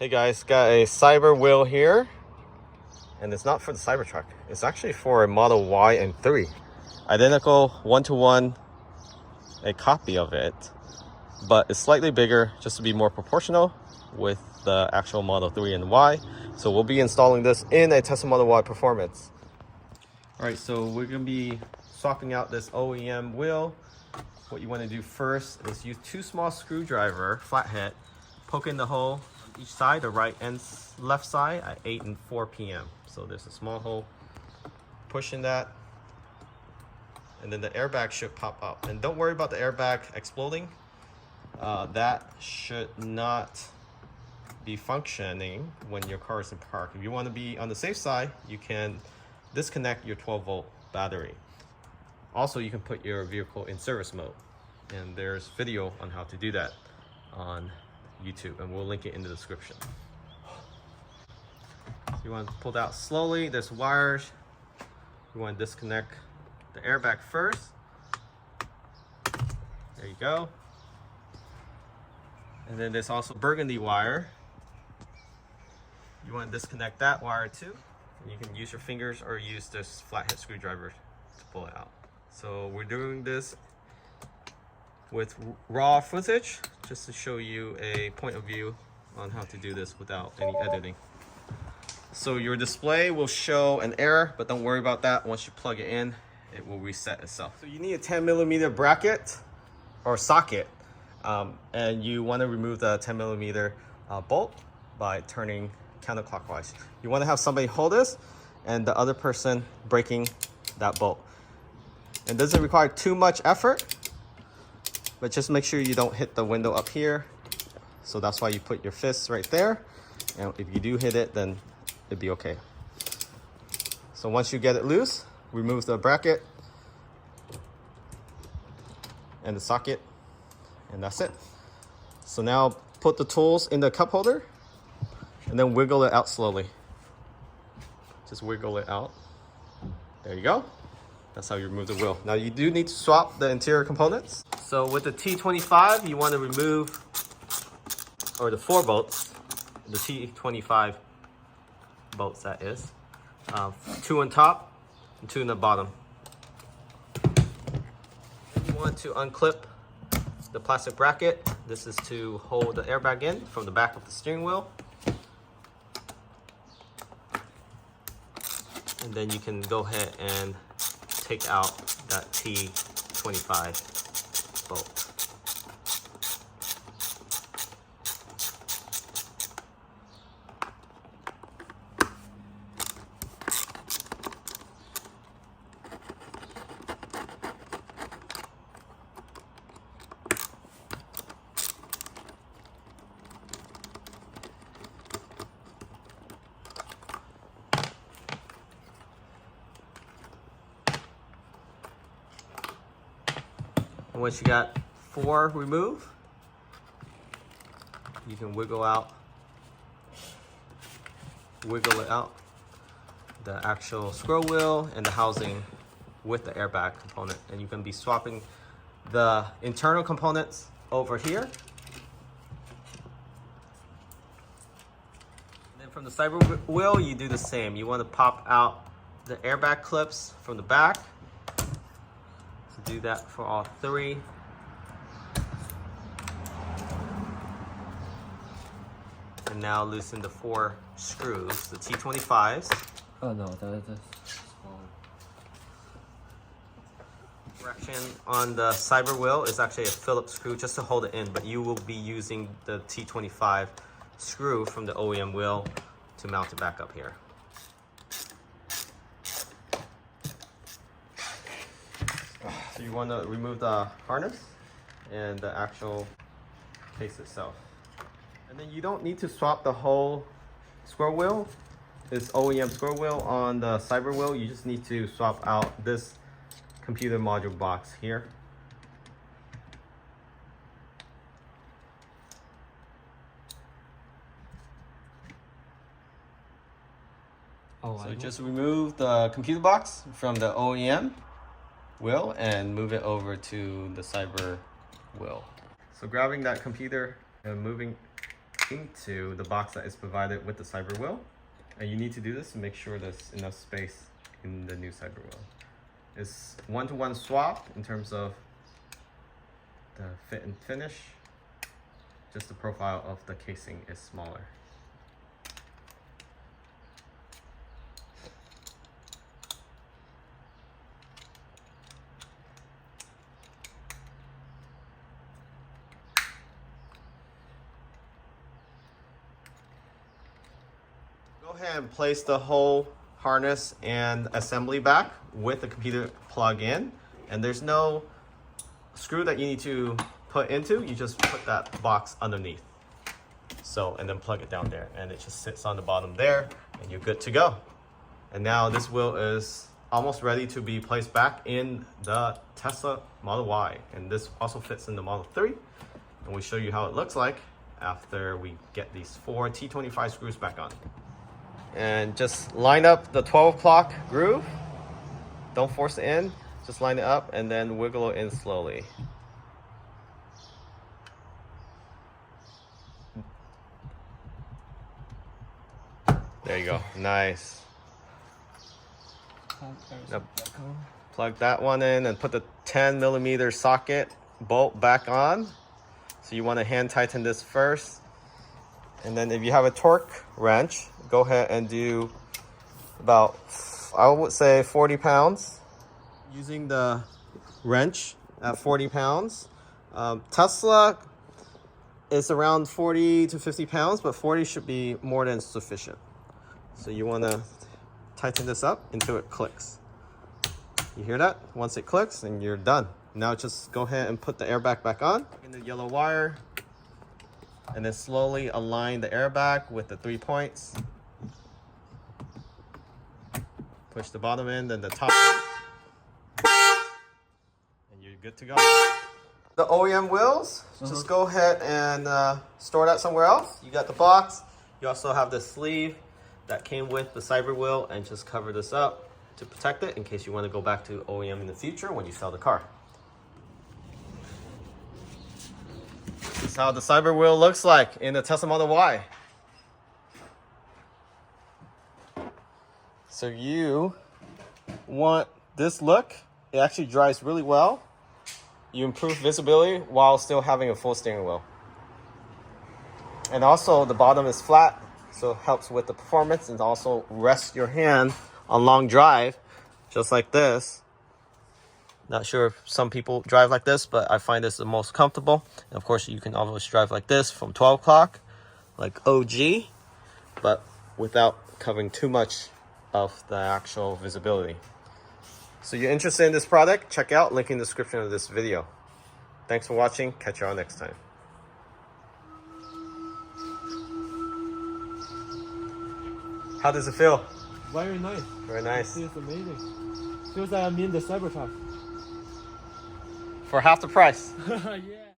Hey guys, got a Cyber wheel here, and it's not for the Cybertruck. It's actually for a Model Y and 3. Identical one-to-one, a copy of it, but it's slightly bigger just to be more proportional with the actual Model 3 and Y. So we'll be installing this in a Tesla Model Y Performance. All right, so we're gonna be swapping out this OEM wheel. What you wanna do first is use two small screwdriver, flathead, poke in the hole on each side, the right and left side at 8 and 4 p.m. So there's a small hole, push in that, and then the airbag should pop up. And don't worry about the airbag exploding. That should not be functioning when your car is in park. If you want to be on the safe side, you can disconnect your 12-volt battery. Also, you can put your vehicle in service mode, and there's video on how to do that on YouTube, and we'll link it in the description. So you want to pull it out slowly. There's wires. You want to disconnect the airbag first. There you go. And then there's also burgundy wire. You want to disconnect that wire too. And you can use your fingers or use this flathead screwdriver to pull it out. So we're doing this with raw footage just to show you a point of view on how to do this without any editing. So your display will show an error, but don't worry about that. Once you plug it in, it will reset itself. So you need a 10mm bracket or socket, and you want to remove the 10mm bolt by turning counterclockwise. You want to have somebody hold this and the other person breaking that bolt. It doesn't require too much effort, but just make sure you don't hit the window up here. So that's why you put your fists right there. And if you do hit it, then it'd be okay. So once you get it loose, remove the bracket and the socket, and that's it. So now put the tools in the cup holder and then wiggle it out slowly. Just wiggle it out. There you go. That's how you remove the wheel. Now you do need to swap the interior components. So with the T25, you want to remove, or the 4 bolts, the T25 bolts that is. 2 on top and 2 on the bottom. You want to unclip the plastic bracket. This is to hold the airbag in from the back of the steering wheel. And then you can go ahead and take out that T25 bolt. And once you got 4 removed, you can wiggle it out, the actual scroll wheel and the housing with the airbag component. And you can be swapping the internal components over here. And then from the Cyber wheel, you do the same. You want to pop out the airbag clips from the back. Do that for all 3. And now loosen the 4 screws, the T25s. Oh no, that's smaller. Direction on the Cyber wheel is actually a Phillips screw just to hold it in, but you will be using the T25 screw from the OEM wheel to mount it back up here. So you want to remove the harness and the actual case itself. And then you don't need to swap the whole scroll wheel. This OEM scroll wheel on the Cyber wheel. You just need to swap out this computer module box here. Oh, So just remove the computer box from the OEM wheel and move it over to the Cyber wheel. So grabbing that computer and moving into the box that is provided with the Cyber wheel. And you need to do this to make sure there's enough space in the new Cyber wheel. It's one-to-one swap in terms of the fit and finish. Just the profile of the casing is smaller. Go ahead and place the whole harness and assembly back with the computer plug in, and there's no screw that you need to put into. You just put that box underneath, so, and then plug it down there, and it just sits on the bottom there, and you're good to go. And now this wheel is almost ready to be placed back in the Tesla Model Y, and this also fits in the Model 3, and we show you how it looks like after we get these 4 T25 screws back on. And just line up the 12 o'clock groove. Don't force it in, just line it up and then wiggle it in slowly. There you go, nice. Now, plug that one in and put the 10mm socket bolt back on. So you want to hand tighten this first. And then if you have a torque wrench, go ahead and do about, I would say 40 pounds. Using the wrench at 40 pounds. Tesla is around 40 to 50 pounds, but 40 should be more than sufficient. So you want to tighten this up until it clicks. You hear that? Once it clicks, and you're done. Now just go ahead and put the airbag back on. In the yellow wire. And then slowly align the airbag with the 3 points. Push the bottom end and the top end. And you're good to go. The OEM wheels, just go ahead and store that somewhere else. You got the box. You also have the sleeve that came with the Cyber wheel, and just cover this up to protect it in case you want to go back to OEM in the future when you sell the car. This is how the Cyber wheel looks like in the Tesla Model Y. So you want this look. It actually drives really well. You improve visibility while still having a full steering wheel. And also the bottom is flat, so it helps with the performance, and also rest your hand on long drive, just like this. Not sure if some people drive like this, but I find this the most comfortable. And of course, you can always drive like this from 12 o'clock, like OG, but without covering too much of the actual visibility. So you're interested in this product? Check out link in the description of this video. Thanks for watching. Catch you all next time. How does it feel? Very nice. Very nice. It feels amazing. Feels like I'm in the Cybertruck. For half the price. Yeah.